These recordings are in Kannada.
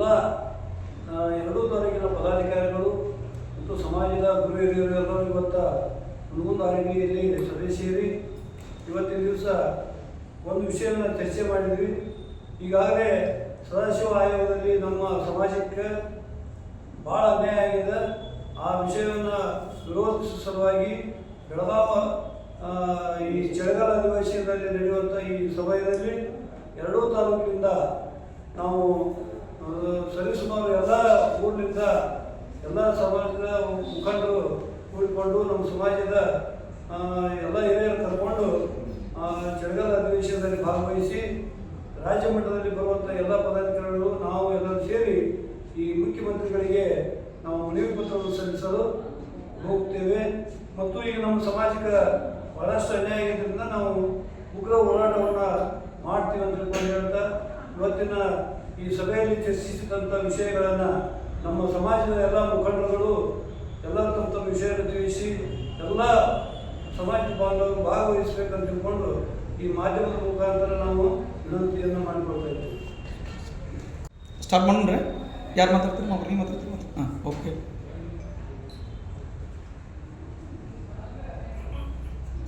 ಎಲ್ಲ ಎರಡೂ ತಾಲೂಕಿನ ಪದಾಧಿಕಾರಿಗಳು ಮತ್ತು ಸಮಾಜದ ಗುರು ಹಿರಿಯರೆಲ್ಲರೂ ಇವತ್ತು ಹುನಗುಂದ ಆರ್ಮಿಯಲ್ಲಿ ಸಭೆ ಸೇರಿ ಇವತ್ತಿನ ದಿವಸ ಒಂದು ವಿಷಯವನ್ನು ಚರ್ಚೆ ಮಾಡಿದ್ವಿ. ಈಗಾಗಲೇ ಸದಾಶಿವ ಆಯೋಗದಲ್ಲಿ ನಮ್ಮ ಸಮಾಜಕ್ಕೆ ಭಾಳ ಅನ್ಯಾಯ ಆಗಿದೆ. ಆ ವಿಷಯವನ್ನು ವಿರೋಧಿಸುವ ಸಲುವಾಗಿ ಬೆಳಗಾವಿ ಈ ಚಳಿಗಾಲ ಅಧಿವೇಶನದಲ್ಲಿ ನಡೆಯುವಂಥ ಈ ಸಮಯದಲ್ಲಿ ಎರಡೂ ತಾಲೂಕಿನಿಂದ ನಾವು ಸರಿಸುಮಾರು ಎಲ್ಲ ಊರಿನಿಂದ ಎಲ್ಲ ಸಮಾಜದ ಮುಖಂಡರು ಕೂಡಿಕೊಂಡು ನಮ್ಮ ಸಮಾಜದ ಎಲ್ಲ ಹಿರಿಯರು ಕರ್ಕೊಂಡು ಚಳಿಗಾಲ ಅಧಿವೇಶನದಲ್ಲಿ ಭಾಗವಹಿಸಿ ರಾಜ್ಯ ಮಟ್ಟದಲ್ಲಿ ಬರುವಂಥ ಎಲ್ಲ ಪದಾಧಿಕಾರಿಗಳು ನಾವು ಎಲ್ಲರೂ ಸೇರಿ ಈ ಮುಖ್ಯಮಂತ್ರಿಗಳಿಗೆ ನಾವು ಮನವಿ ಪತ್ರವನ್ನು ಸಲ್ಲಿಸಲು ಹೋಗ್ತೇವೆ. ಮತ್ತು ಈಗ ನಮ್ಮ ಸಮಾಜಕ್ಕೆ ಬಹಳಷ್ಟು ಅನ್ಯಾಯ ಆಗಿದ್ದರಿಂದ ನಾವು ಉಗ್ರ ಹೋರಾಟವನ್ನು ಮಾಡ್ತೀವಿ ಅಂತ ತಿಳ್ಕೊಂಡು ಹೇಳ್ತಾ ಇವತ್ತಿನ ಈ ಸಭೆಯಲ್ಲಿ ಚರ್ಚಿಸಿದಂಥ ವಿಷಯಗಳನ್ನು ನಮ್ಮ ಸಮಾಜದ ಎಲ್ಲ ಮುಖಂಡರುಗಳು ಎಲ್ಲರ ತಮ್ಮ ವಿಷಯವನ್ನು ತಿಳಿಸಿ ಎಲ್ಲ ಸಮಾಜ ಬಾಂಧವರು ಭಾಗವಹಿಸಬೇಕಂತ ತಿಳ್ಕೊಂಡು ಈ ಮಾಧ್ಯಮದ ಮುಖಾಂತರ ನಾವು ವಿನಂತಿಯನ್ನು ಮಾಡಿಕೊಳ್ತಾ ಇದ್ದೀವಿ. ಸ್ಟಾರ್ಟ್ ಮಾಡೋಣ್ರೆ. ಯಾರು ಮಾತಾಡ್ತೀರಿ? ನೀವು ಮಾತಾಡ್ತೀರಿ? ಹಾಂ, ಓಕೆ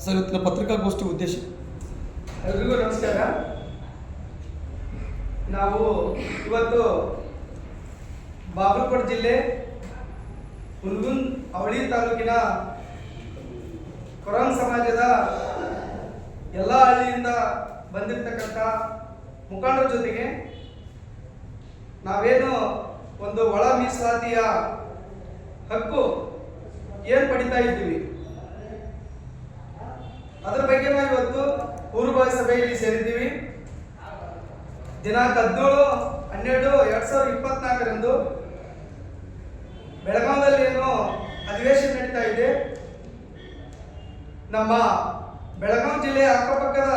ಸರ್. ಇವತ್ತಿನ ಪತ್ರಿಕಾಗೋಷ್ಠಿ ಉದ್ದೇಶ. ಎಲ್ರಿಗೂ ನಮಸ್ಕಾರ. ನಾವು ಇವತ್ತು ಬಾಗಲಕೋಟೆ ಜಿಲ್ಲೆ ಹುನಗುಂದ ಅವಳಿ ತಾಲೂಕಿನ ಕೊರಂಗ್ ಸಮಾಜದ ಎಲ್ಲ ಹಳ್ಳಿಯಿಂದ ಬಂದಿರತಕ್ಕಂಥ ಮುಖಂಡರ ಜೊತೆಗೆ ನಾವೇನು ಒಂದು ಒಳ ಮೀಸಲಾತಿಯ ಹಕ್ಕು ಏನು ಪಡಿತಾ ಇದ್ದೀವಿ ಅದರ ಬಗ್ಗೆ ನಾವು ಇವತ್ತು ಪೂರ್ವಭಾವಿ ಸಭೆಯಲ್ಲಿ ಸೇರಿದ್ದೀವಿ. ದಿನಾಂಕ 17/12/2024 ಬೆಳಗಾವಿಯಲ್ಲಿ ಏನು ಅಧಿವೇಶನ ನಡೀತಾ ಇದೆ. ನಮ್ಮ ಬೆಳಗಾವಿ ಜಿಲ್ಲೆಯ ಅಕ್ಕಪಕ್ಕದ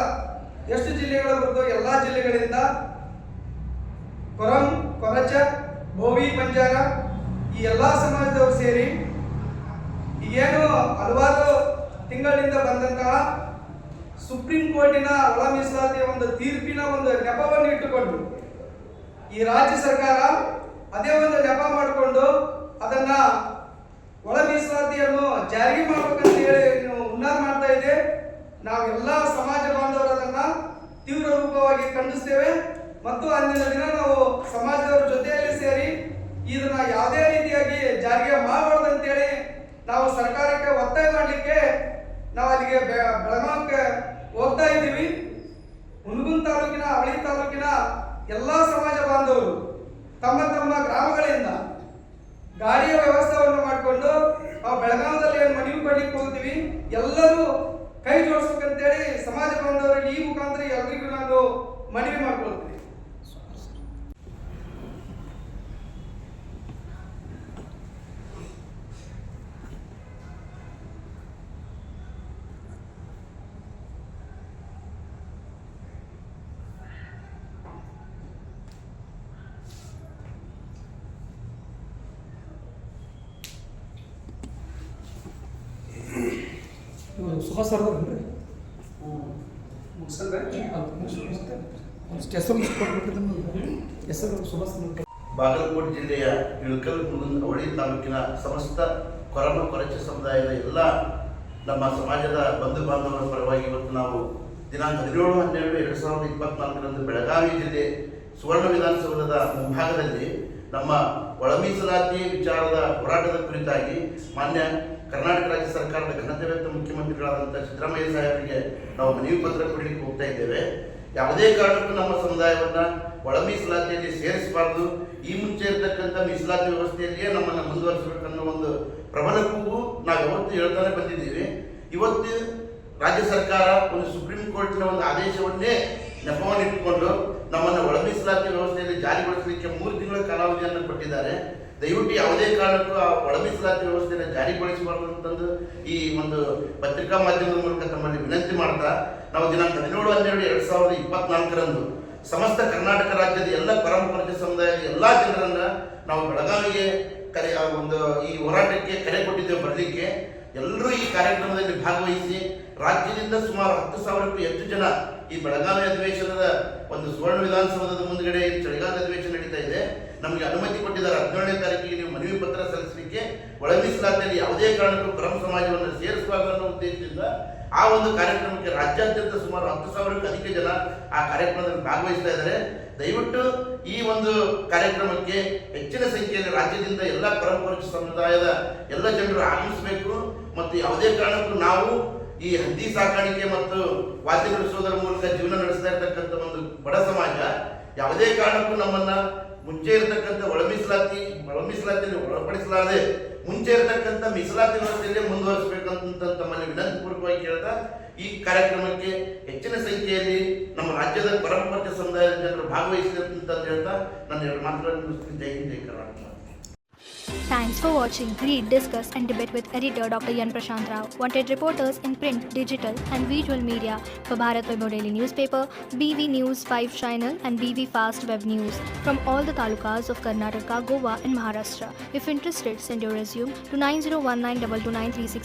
ಎಷ್ಟು ಜಿಲ್ಲೆಗಳು ಬರುತ್ತೋ ಎಲ್ಲ ಜಿಲ್ಲೆಗಳಿಂದ ಕೊರಂ, ಕೊರಚ, ಬೋವಿ, ಬಂಜಾರ ಈ ಎಲ್ಲ ಸಮಾಜದವರು ಸೇರಿ ಈಗೇನು ಹಲವಾರು ತಿಂಗಳಿಂದ ಬಂದಂತಹ ಸುಪ್ರೀಂ ಕೋರ್ಟಿನ ಒಳ ಮೀಸಲಾತಿಯ ಒಂದು ತೀರ್ಪಿನ ಒಂದು ನೆಪವನ್ನು ಇಟ್ಟುಕೊಂಡು ಈ ರಾಜ್ಯ ಸರ್ಕಾರ ಅದೇ ಒಂದು ನೆಪ ಮಾಡಿಕೊಂಡು ಅದನ್ನ ಒಳ ಮೀಸಲಾತಿಯನ್ನು ಜಾರಿಗೆ ಮಾಡಬೇಕಂತ ಹೇಳಿ ಹುನ್ನಾರ ಮಾಡ್ತಾ ಇದೆ. ನಾವೆಲ್ಲ ಸಮಾಜ ಬಾಂಧವರು ಅದನ್ನ ತೀವ್ರ ರೂಪವಾಗಿ ಖಂಡಿಸ್ತೇವೆ ಮತ್ತು ಅಂದಿನ ದಿನ ನಾವು ಸಮಾಜದವರ ಜೊತೆಯಲ್ಲಿ ಸೇರಿ ಇದನ್ನ ಯಾವುದೇ ರೀತಿಯಾಗಿ ಜಾರಿಗೆ ಮಾಡಬಾರ್ದು ಅಂತೇಳಿ ನಾವು ಸರ್ಕಾರಕ್ಕೆ ಒತ್ತಾಯ ಮಾಡಲಿಕ್ಕೆ ನಾವು ಅಲ್ಲಿಗೆ ಬೆಳಗಾವಿಗೆ ಹೋಗ್ತಾ ಇದ್ದೀವಿ. ಹುನಗುಂದ ತಾಲೂಕಿನ ಅವಳಿ ತಾಲೂಕಿನ ಎಲ್ಲ ಸಮಾಜ ಬಾಂಧವರು ತಮ್ಮ ತಮ್ಮ ಗ್ರಾಮಗಳಿಂದ ಗಾಡಿಯ ವ್ಯವಸ್ಥೆಯನ್ನು ಮಾಡಿಕೊಂಡು ನಾವು ಬೆಳಗಾವಿಯಲ್ಲಿ ಏನು ಮನವಿ ಕೊಡ್ಲಿಕ್ಕೆ ಹೋಗ್ತೀವಿ. ಎಲ್ಲರೂ ಕೈ ಜೋಡಿಸ್ಬೇಕಂತೇಳಿ ಸಮಾಜ ಬಾಂಧವರಿಗೆ ಈ ಮುಖಾಂತರ ಎಲ್ಲರಿಗೂ ನಾನು ಮನವಿ ಮಾಡ್ಕೊಳ್ತೀನಿ. ಸುಭಾಷ್ ಸರ್ ಬಾಗಲಕೋಟೆ ಜಿಲ್ಲೆಯ ಇಳಕಲ್ ಹುನಗುಂದ ಅವಳಿ ತಾಲೂಕಿನ ಸಮಸ್ತ ಕೊರಮ ಕೊರಚ ಸಮುದಾಯದ ಎಲ್ಲ ನಮ್ಮ ಸಮಾಜದ ಬಂಧು ಬಾಂಧವರ ಪರವಾಗಿ ಇವತ್ತು ನಾವು ದಿನಾಂಕ 17/12/2024 ಬೆಳಗಾವಿ ಜಿಲ್ಲೆ ಸುವರ್ಣ ವಿಧಾನಸೌಧದ ಮುಂಭಾಗದಲ್ಲಿ ನಮ್ಮ ಒಳ ಮೀಸಲಾತಿ ವಿಚಾರದ ಹೋರಾಟದ ಕುರಿತಾಗಿ ಮಾನ್ಯ ಕರ್ನಾಟಕ ರಾಜ್ಯ ಸರ್ಕಾರದ ಘನತೆ ವ್ಯಕ್ತ ಮುಖ್ಯಮಂತ್ರಿಗಳಾದಂಥ ಸಿದ್ದರಾಮಯ್ಯ ಸಾಹೇಬರಿಗೆ ನಾವು ಮನವಿ ಪತ್ರ ಕೊಡಲಿಕ್ಕೆ ಹೋಗ್ತಾ ಇದ್ದೇವೆ. ಯಾವುದೇ ಕಾರಣಕ್ಕೂ ನಮ್ಮ ಸಮುದಾಯವನ್ನು ಒಳ ಮೀಸಲಾತಿಯಲ್ಲಿ ಸೇರಿಸಬಾರ್ದು, ಈ ಮುಂಚೆ ಇರತಕ್ಕಂಥ ಮೀಸಲಾತಿ ವ್ಯವಸ್ಥೆಯಲ್ಲಿಯೇ ನಮ್ಮನ್ನು ಮುಂದುವರಿಸಬೇಕನ್ನೋ ಒಂದು ಪ್ರಬಲ ಕೂಗು ನಾವು ಯಾವತ್ತೂ ಹೇಳ್ತಾನೆ ಬಂದಿದ್ದೀವಿ. ಇವತ್ತು ರಾಜ್ಯ ಸರ್ಕಾರ ಒಂದು ಸುಪ್ರೀಂ ಕೋರ್ಟಿನ ಒಂದು ಆದೇಶವನ್ನೇ ನೆಪವನ್ನು ಇಟ್ಟುಕೊಂಡು ನಮ್ಮನ್ನು ಒಳ ಮೀಸಲಾತಿ ವ್ಯವಸ್ಥೆಯಲ್ಲಿ ಜಾರಿಗೊಳಿಸಲಿಕ್ಕೆ 3 ತಿಂಗಳ ಕಾಲಾವಧಿಯನ್ನು ಕೊಟ್ಟಿದ್ದಾರೆ. ದಯವಿಟ್ಟು ಯಾವುದೇ ಕಾರಣಕ್ಕೂ ಆ ಒಳ ಮೀಸಲಾತಿ ವ್ಯವಸ್ಥೆಯನ್ನು ಜಾರಿಗೊಳಿಸಬಾರ್ದು ಅಂತಂದು ಈ ಒಂದು ಪತ್ರಿಕಾ ಮಾಧ್ಯಮದ ಮೂಲಕ ತಮ್ಮಲ್ಲಿ ವಿನಂತಿ ಮಾಡ್ತಾ ನಾವು ದಿನಾಂಕ 17/12/2024 ಸಮಸ್ತ ಕರ್ನಾಟಕ ರಾಜ್ಯದ ಎಲ್ಲ ಪರಂಪರಾಗತ ಸಮುದಾಯದ ಎಲ್ಲ ಜನರನ್ನ ನಾವು ಬೆಳಗಾವಿಗೆ ಒಂದು ಈ ಹೋರಾಟಕ್ಕೆ ಕರೆ ಕೊಟ್ಟಿದ್ದೇವೆ ಬರಲಿಕ್ಕೆ. ಎಲ್ಲರೂ ಈ ಕಾರ್ಯಕ್ರಮದಲ್ಲಿ ಭಾಗವಹಿಸಿ ರಾಜ್ಯದಿಂದ ಸುಮಾರು 10,000ಕ್ಕೂ ಹೆಚ್ಚು ಜನ ಈ ಬೆಳಗಾವಿ ಅಧಿವೇಶನದ ಒಂದು ಸುವರ್ಣ ವಿಧಾನಸೌಧದ ಮುಂದ್ಗಡೆ ಚಳಿಗಾಲ ಅಧಿವೇಶನ ನಡೀತಾ ಇದೆ. ನಮಗೆ ಅನುಮತಿ ಕೊಟ್ಟಿದ್ದಾರೆ 17ನೇ ತಾರೀಕಿಗೆ ನೀವು ಮನವಿ ಪತ್ರ ಸಲ್ಲಿಸಲಿಕ್ಕೆ. ಒಳ ಮೀಸಲಾತಿಯಲ್ಲಿ ಯಾವುದೇ ಕಾರಣಕ್ಕೂ ಪರಮ ಸಮಾಜವನ್ನು ಸೇರಿಸಬಾರದು ಅನ್ನೋ ಉದ್ದೇಶದಿಂದ ಆ ಒಂದು ಕಾರ್ಯಕ್ರಮಕ್ಕೆ ರಾಜ್ಯಾದ್ಯಂತ ಸುಮಾರು 10,000ಕ್ಕೂ ಅಧಿಕ ಜನ ಆ ಕಾರ್ಯಕ್ರಮದಲ್ಲಿ ಭಾಗವಹಿಸ್ತಾ ಇದ್ದಾರೆ. ದಯವಿಟ್ಟು ಈ ಒಂದು ಕಾರ್ಯಕ್ರಮಕ್ಕೆ ಹೆಚ್ಚಿನ ಸಂಖ್ಯೆಯಲ್ಲಿ ರಾಜ್ಯದಿಂದ ಎಲ್ಲ ಪರಮಪರಿಚ ಸಮುದಾಯದ ಎಲ್ಲ ಜನರು ಆಗಮಿಸಬೇಕು. ಮತ್ತು ಯಾವುದೇ ಕಾರಣಕ್ಕೂ ನಾವು ಈ ಹಂದಿ ಸಾಕಾಣಿಕೆ ಮತ್ತು ವಾದ್ಯ ನುಡಿಸೋದರ ಮೂಲಕ ಜೀವನ ನಡೆಸ್ತಾ ಇರ್ತಕ್ಕಂಥ ಒಂದು ಬಡ ಸಮಾಜ ಯಾವುದೇ ಕಾರಣಕ್ಕೂ ನಮ್ಮನ್ನ ಮುಂಚೆ ಇರತಕ್ಕಂಥ ಒಳ ಮೀಸಲಾತಿಯಲ್ಲಿ ಒಳಪಡಿಸಲಾರದೆ ಮುಂಚೆ ಇರತಕ್ಕಂಥ ಮೀಸಲಾತಿ ವ್ಯವಸ್ಥೆಯಲ್ಲೇ ಮುಂದುವರಿಸಬೇಕಂತ ತಮ್ಮಲ್ಲಿ ವಿನಂತಿ ಪೂರ್ವಕವಾಗಿ ಕೇಳ್ತಾ ಈ ಕಾರ್ಯಕ್ರಮಕ್ಕೆ ಹೆಚ್ಚಿನ ಸಂಖ್ಯೆಯಲ್ಲಿ ನಮ್ಮ ರಾಜ್ಯದ ಪರಮಪರಿಚ ಸಮುದಾಯದ ಜನರು ಭಾಗವಹಿಸಿದೆ ಅಂತ ಹೇಳ್ತಾ ನನ್ನ 2 ಮಾತುಗಳನ್ನು ಮುಗಿಸ್ತೀನಿ. ಜೈ ಹಿಂದ್, ಜೈ Karnataka. Thanks for watching. Read, discuss and debate with editor Dr. Yan Prashant Rao. Wanted reporters in print, digital and visual media for Bharat Vaibhav Daily Newspaper, BV News 5 Channel and BV Fast Web News from all the talukas of Karnataka, Goa and Maharashtra. If interested, send your resume to 9019229369.